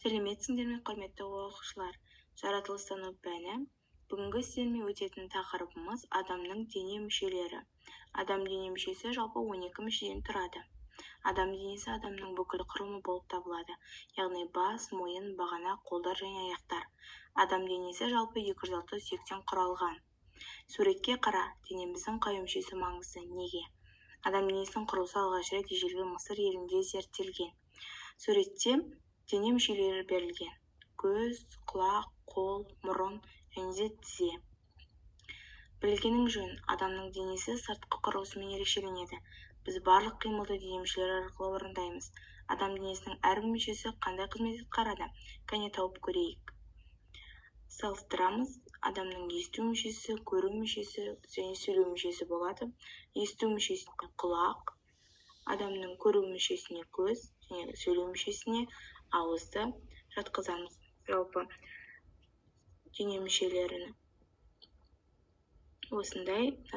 Сәлеметсіңдер ме, құрметті оқушылар. Жаратылыстану пәні. Бүгінгі сіздермен өтетін тақырыбымыз адамның дене мүшелері. Адам дене мүшесі жалпы 12 мүшеден тұрады. Адам денесі адамның бүкіл құрылымы болып табылады. Яғни бас, мойын, бағана, қолдар және аяқтар. Адам денесі жалпы 206 сүйектен құралған. Суретке қара, денеміздің қай мүшесі маңызды, неге? Адам денесінің құрылысы алғаш рет ежелгі Мысыр елінде зерттелген. Суретте дене мүшелері берілген: көз, құлақ, қол, мұрын және де тізе. Білгенің жөн, адамның денесі сыртқы құрылысымен ерекшеленеді. Біз барлық қимылды дене мүшелері арқылы орындаймыз. Адам денесінің әрбір мүшесі қандай қызмет атқарады? Кәне тауып көрейік. Салыстырамыз. Адамның есту мүшесі, көру мүшесі және сөйлеу мүшесі болады. Есту мүшесіне құлақ, адамның көру мүшесіне көз және сөйлеу мүшесіне ауызды жатқызамыз. Жалпы дене мүшелерін осындай